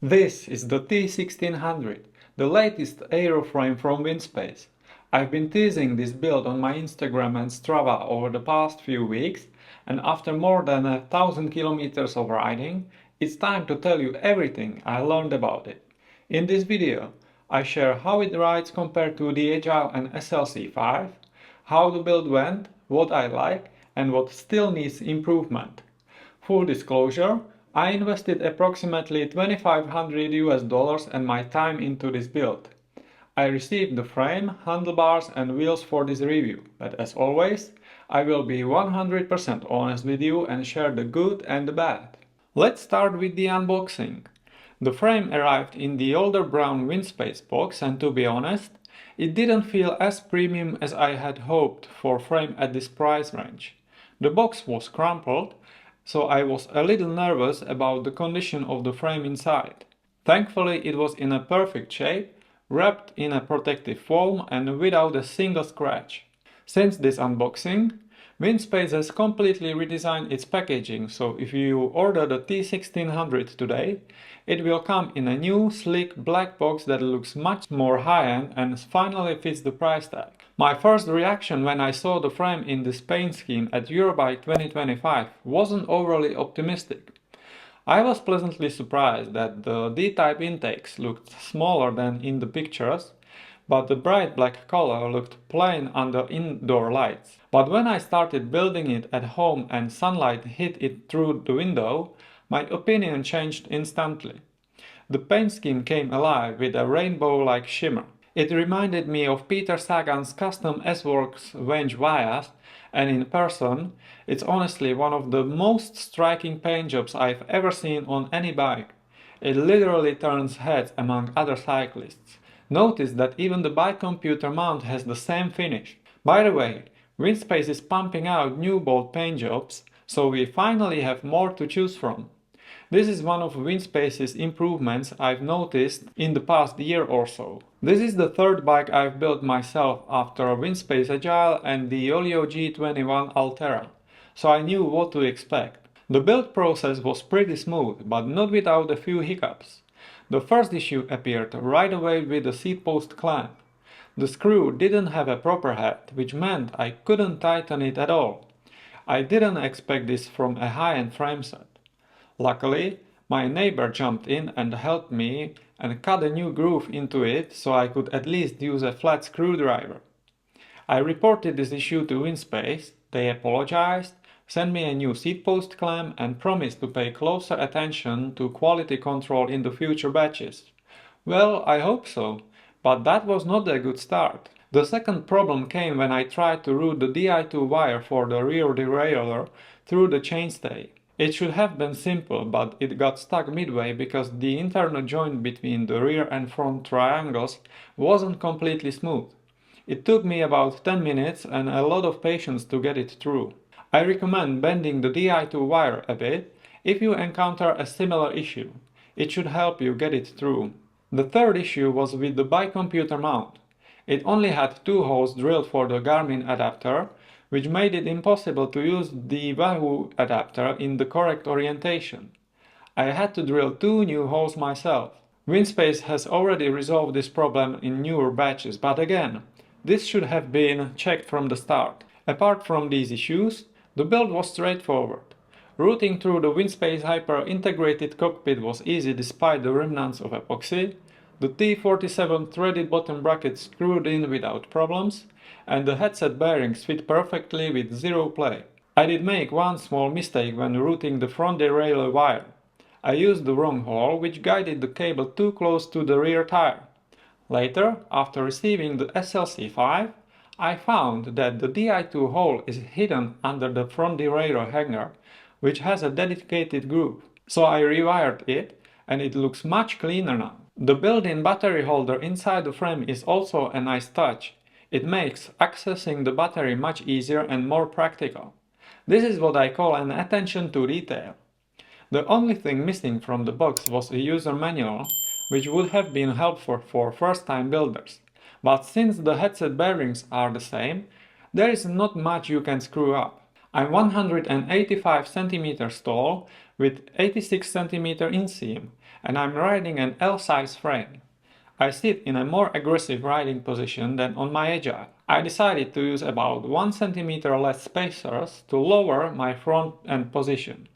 This is the T1600, the latest Aero frame from Winspace. I've been teasing this build on my Instagram and Strava over the past few weeks, and after more than 1,000 kilometers of riding, it's time to tell you everything I learned about it. In this video, I share how it rides compared to the Agile and SLC5, how the build went, what I like, and what still needs improvement. Full disclosure, I invested approximately $2,500 and my time into this build. I received the frame, handlebars and wheels for this review, but as always, I will be 100% honest with you and share the good and the bad. Let's start with the unboxing. The frame arrived in the older brown Winspace box, and to be honest, it didn't feel as premium as I had hoped for a frame at this price range. The box was crumpled, so I was a little nervous about the condition of the frame inside. Thankfully, it was in a perfect shape, wrapped in a protective foam and without a single scratch. Since this unboxing, Winspace has completely redesigned its packaging, so if you order the T1600 today, it will come in a new, sleek black box that looks much more high-end and finally fits the price tag. My first reaction when I saw the frame in this paint scheme at Eurobike 2025 wasn't overly optimistic. I was pleasantly surprised that the D-type intakes looked smaller than in the pictures, but the bright black color looked plain under indoor lights. But when I started building it at home and sunlight hit it through the window, my opinion changed instantly. The paint scheme came alive with a rainbow-like shimmer. It reminded me of Petr Sagan's custom S-Works Venge Vias, and in person, it's honestly one of the most striking paint jobs I've ever seen on any bike. It literally turns heads among other cyclists. Notice that even the bike computer mount has the same finish. By the way, Winspace is pumping out new bold paint jobs, so we finally have more to choose from. This is one of Winspace's improvements I've noticed in the past year or so. This is the third bike I've built myself after Winspace Agile and the Olio G21 Altera, so I knew what to expect. The build process was pretty smooth, but not without a few hiccups. The first issue appeared right away with the seat post clamp. The screw didn't have a proper head, which meant I couldn't tighten it at all. I didn't expect this from a high-end frame set. Luckily, my neighbor jumped in and helped me and cut a new groove into it so I could at least use a flat screwdriver. I reported this issue to Winspace, they apologized, sent me a new seat post clamp and promised to pay closer attention to quality control in the future batches. Well, I hope so, but that was not a good start. The second problem came when I tried to route the Di2 wire for the rear derailleur through the chainstay. It should have been simple, but it got stuck midway because the internal joint between the rear and front triangles wasn't completely smooth. It took me about 10 minutes and a lot of patience to get it through. I recommend bending the Di2 wire a bit if you encounter a similar issue. It should help you get it through. The third issue was with the bike computer mount. It only had 2 holes drilled for the Garmin adapter, which made it impossible to use the Wahoo adapter in the correct orientation. I had to drill 2 new holes myself. Winspace has already resolved this problem in newer batches, but again, this should have been checked from the start. Apart from these issues, the build was straightforward. Routing through the Winspace Hyper integrated cockpit was easy despite the remnants of epoxy, the T47 threaded bottom bracket screwed in without problems, and the headset bearings fit perfectly with zero play. I did make one small mistake when routing the front derailleur wire. I used the wrong hole, which guided the cable too close to the rear tire. Later, after receiving the SLC5, I found that the Di2 hole is hidden under the front derailleur hanger, which has a dedicated groove. So I rewired it, and it looks much cleaner now. The built-in battery holder inside the frame is also a nice touch. It makes accessing the battery much easier and more practical. This is what I call an attention to detail. The only thing missing from the box was a user manual, which would have been helpful for first-time builders. But since the headset bearings are the same, there is not much you can screw up. I'm 185 cm tall, with 86 cm inseam, and I'm riding an L-size frame. I sit in a more aggressive riding position than on my Agile. I decided to use about 1 cm less spacers to lower my front end position.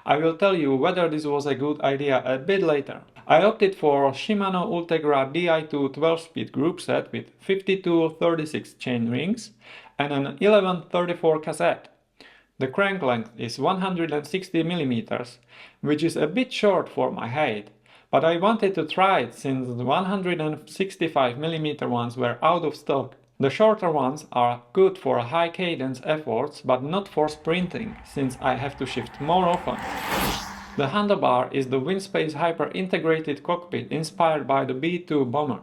I will tell you whether this was a good idea a bit later. I opted for Shimano Ultegra Di2 12-speed group set with 52-36 chain rings and an 11-34 cassette. The crank length is 160 mm, which is a bit short for my height, but I wanted to try it since the 165 mm ones were out of stock. The shorter ones are good for high cadence efforts, but not for sprinting, since I have to shift more often. The handlebar is the Winspace Hyper integrated cockpit inspired by the B-2 bomber.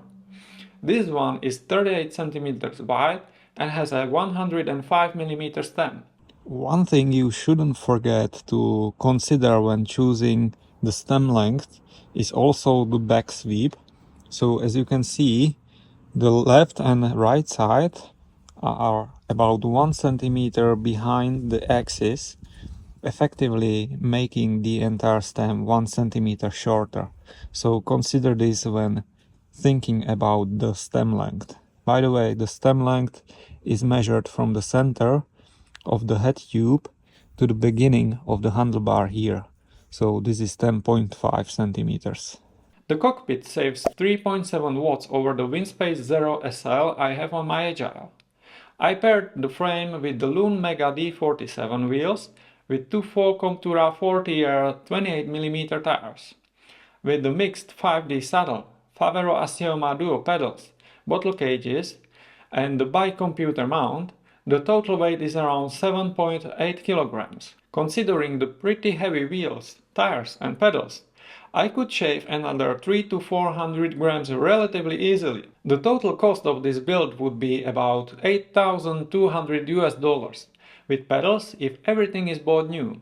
This one is 38 cm wide and has a 105 mm stem. One thing you shouldn't forget to consider when choosing the stem length is also the back sweep. So as you can see, the left and right side are about 1 cm behind the axis, effectively making the entire stem 1 cm shorter. So consider this when thinking about the stem length. By the way, the stem length is measured from the center of the head tube to the beginning of the handlebar here. So this is 10.5 centimeters. The cockpit saves 3.7 watts over the Winspace Zero SL I have on my Agile. I paired the frame with the Loon Mega D47 wheels with two Comptura 40-year 28mm tires. With the mixed 5D saddle, Favero Assioma Duo pedals, bottle cages and the bike computer mount, the total weight is around 7.8 kilograms. Considering the pretty heavy wheels, tires and pedals, I could shave another 300 to 400 grams relatively easily. The total cost of this build would be about $8,200 with pedals if everything is bought new.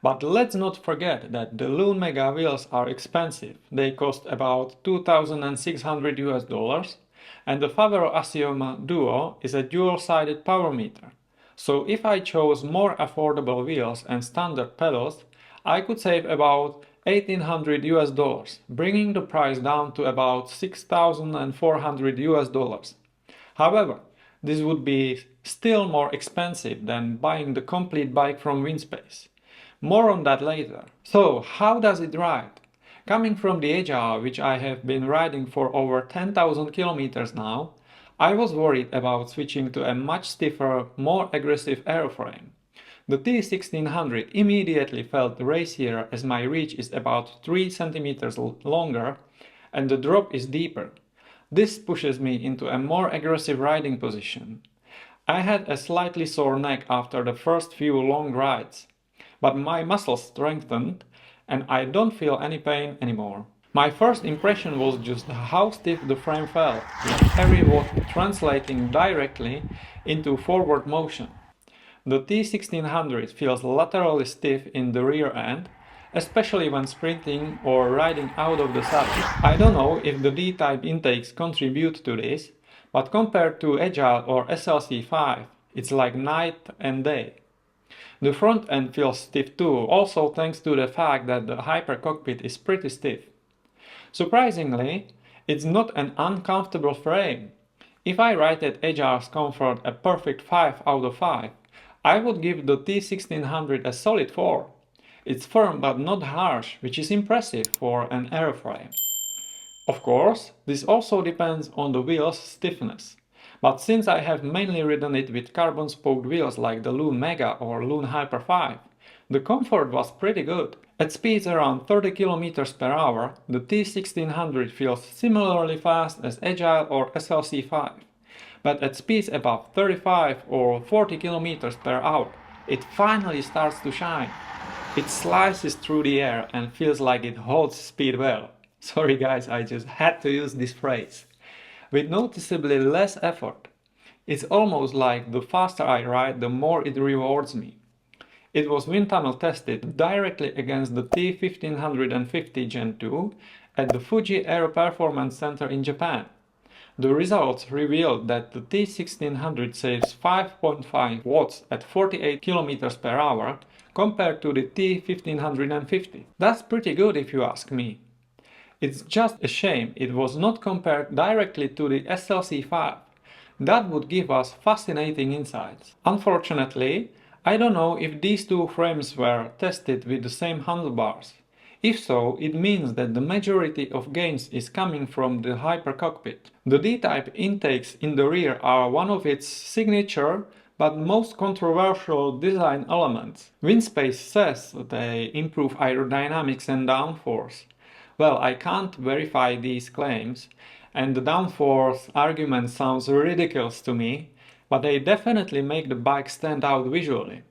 But let's not forget that the Loon Mega wheels are expensive. They cost about $2,600, and the Favero Assioma Duo is a dual-sided power meter. So if I chose more affordable wheels and standard pedals, I could save about $1,800, bringing the price down to about $6,400. However, this would be still more expensive than buying the complete bike from Winspace. More on that later. So, how does it ride? Coming from the Agile, which I have been riding for over 10,000 kilometers now, I was worried about switching to a much stiffer, more aggressive airframe. The T1600 immediately felt racier as my reach is about 3 centimeters longer and the drop is deeper. This pushes me into a more aggressive riding position. I had a slightly sore neck after the first few long rides, but my muscles strengthened and I don't feel any pain anymore. My first impression was just how stiff the frame felt, with every watt translating directly into forward motion. The T1600 feels laterally stiff in the rear end, especially when sprinting or riding out of the saddle. I don't know if the D-type intakes contribute to this, but compared to Agile or SLC5, it's like night and day. The front end feels stiff too, also thanks to the fact that the Hyper cockpit is pretty stiff. Surprisingly, it's not an uncomfortable frame. If I rated Agile's comfort a perfect 5 out of 5, I would give the T1600 a solid 4. It's firm but not harsh, which is impressive for an airframe. Of course, this also depends on the wheel's stiffness. But since I have mainly ridden it with carbon spoked wheels like the Loon Mega or Loon Hyper 5, the comfort was pretty good. At speeds around 30 km per hour, the T1600 feels similarly fast as Agile or SLC5. But at speeds above 35 or 40 km per hour, it finally starts to shine. It slices through the air and feels like it holds speed well. Sorry guys, I just had to use this phrase. With noticeably less effort. It's almost like the faster I ride, the more it rewards me. It was wind tunnel tested directly against the T1550 Gen 2 at the Fuji Aero Performance Center in Japan. The results revealed that the T1600 saves 5.5 watts at 48 km per hour compared to the T1550. That's pretty good if you ask me. It's just a shame it was not compared directly to the SLC5. That would give us fascinating insights. Unfortunately, I don't know if these two frames were tested with the same handlebars. If so, it means that the majority of gains is coming from the hypercockpit. The D-type intakes in the rear are one of its signature but most controversial design elements. Winspace says they improve aerodynamics and downforce. Well, I can't verify these claims, and the downforce argument sounds ridiculous to me, but they definitely make the bike stand out visually.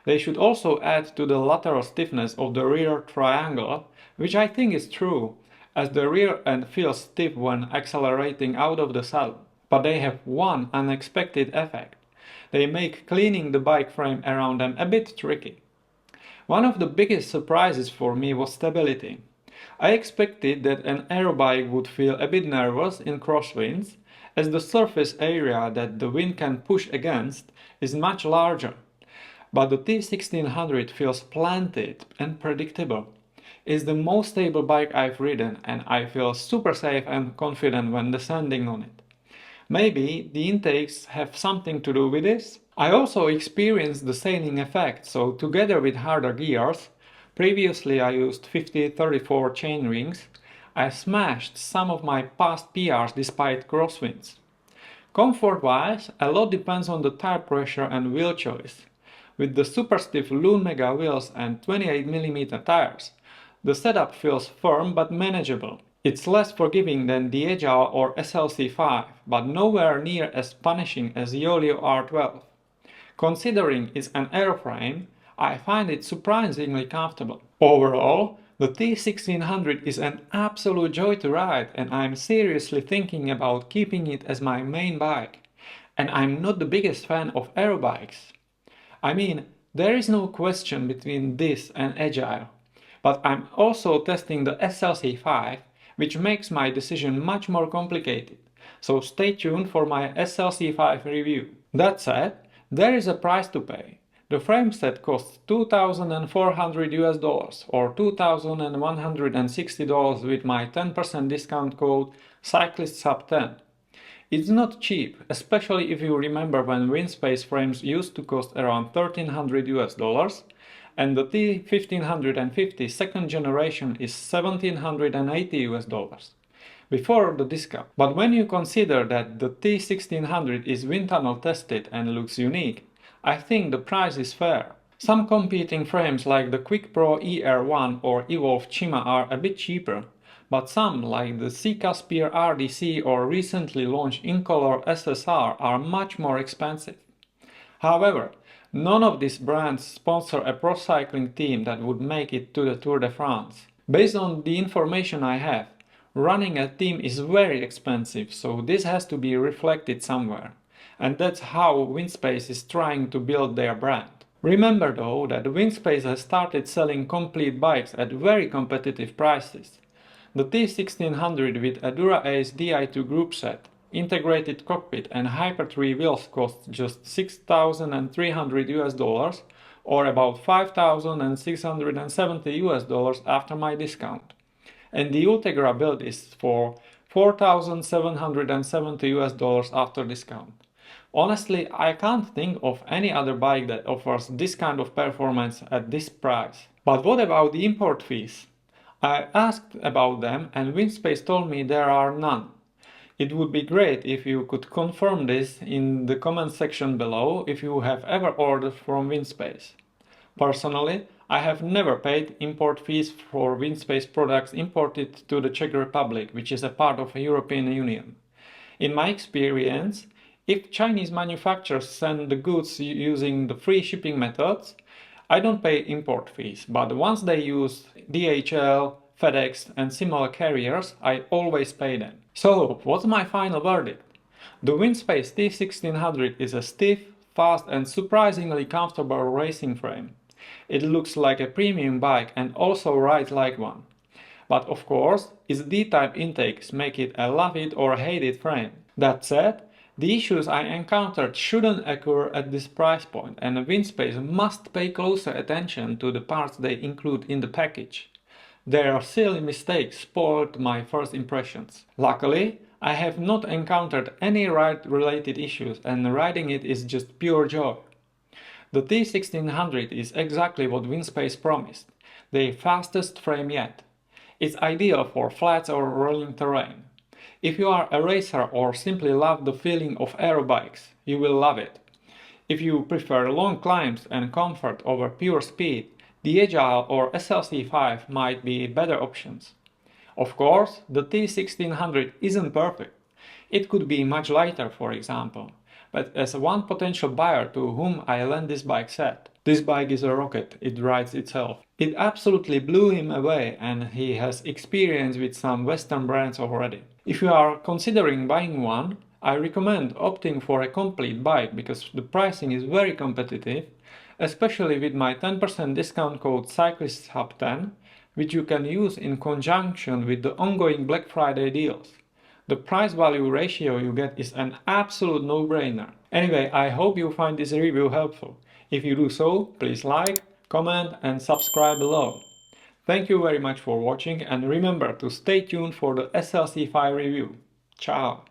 They should also add to the lateral stiffness of the rear triangle, which I think is true, as the rear end feels stiff when accelerating out of the saddle. But they have one unexpected effect. They make cleaning the bike frame around them a bit tricky. One of the biggest surprises for me was stability. I expected that an aero bike would feel a bit nervous in crosswinds, as the surface area that the wind can push against is much larger. But the T1600 feels planted and predictable. It's the most stable bike I've ridden, and I feel super safe and confident when descending on it. Maybe the intakes have something to do with this? I also experienced the sailing effect, so together with harder gears, previously I used 50-34 chainrings, I smashed some of my past PRs despite crosswinds. Comfort-wise, a lot depends on the tire pressure and wheel choice. With the super stiff Loon Mega wheels and 28mm tires, the setup feels firm but manageable. It's less forgiving than the Agile or SLC5, but nowhere near as punishing as Yolio R12. Considering it's an airframe, I find it surprisingly comfortable. Overall, the T1600 is an absolute joy to ride, and I'm seriously thinking about keeping it as my main bike. And I'm not the biggest fan of aero bikes. I mean, there is no question between this and Agile, but I'm also testing the SLC5, which makes my decision much more complicated, so stay tuned for my SLC5 review. That said, there is a price to pay. The frame set costs $2,400 or $2,160 with my 10% discount code Cyclists Hub 10. It's not cheap, especially if you remember when Winspace frames used to cost around $1,300 and the T1550 second generation is $1,780 before the discount. But when you consider that the T1600 is wind tunnel tested and looks unique, I think the price is fair. Some competing frames like the Quick Pro ER1 or Evolve Chima are a bit cheaper, but some, like the C-Caspier RDC or recently launched Incolor SSR, are much more expensive. However, none of these brands sponsor a pro cycling team that would make it to the Tour de France. Based on the information I have, running a team is very expensive, so this has to be reflected somewhere. And that's how Winspace is trying to build their brand. Remember though that Winspace has started selling complete bikes at very competitive prices. The T1600 with a Dura-Ace Di2 groupset, integrated cockpit and Hyper-3 wheels costs just $6,300 or about $5,670 after my discount. And the Ultegra build is for $4,770 after discount. Honestly, I can't think of any other bike that offers this kind of performance at this price. But what about the import fees? I asked about them and Winspace told me there are none. It would be great if you could confirm this in the comment section below if you have ever ordered from Winspace. Personally, I have never paid import fees for Winspace products imported to the Czech Republic, which is a part of the European Union. In my experience, if Chinese manufacturers send the goods using the free shipping methods, I don't pay import fees, but once they use DHL, FedEx and similar carriers, I always pay them. So, what's my final verdict? The Winspace T1600 is a stiff, fast and surprisingly comfortable racing frame. It looks like a premium bike and also rides like one. But of course, its D-type intakes make it a love it or hate it frame. That said, The issues I encountered shouldn't occur at this price point, and Winspace must pay closer attention to the parts they include in the package. Their silly mistakes spoiled my first impressions. Luckily, I have not encountered any ride-related issues, and riding it is just pure joy. The T1600 is exactly what Winspace promised, the fastest frame yet. It's ideal for flats or rolling terrain. If you are a racer or simply love the feeling of aero bikes, you will love it. If you prefer long climbs and comfort over pure speed, the Agile or SLC5 might be better options. Of course, the T1600 isn't perfect. It could be much lighter, for example. But as one potential buyer to whom I lent this bike said, "This bike is a rocket, it rides itself." It absolutely blew him away, and he has experience with some Western brands already. If you are considering buying one, I recommend opting for a complete bike because the pricing is very competitive, especially with my 10% discount code Cyclists Hub 10, which you can use in conjunction with the ongoing Black Friday deals. The price-value ratio you get is an absolute no-brainer. Anyway, I hope you find this review helpful. If you do so, please like, comment and subscribe below. Thank you very much for watching, and remember to stay tuned for the SLC5 review. Ciao!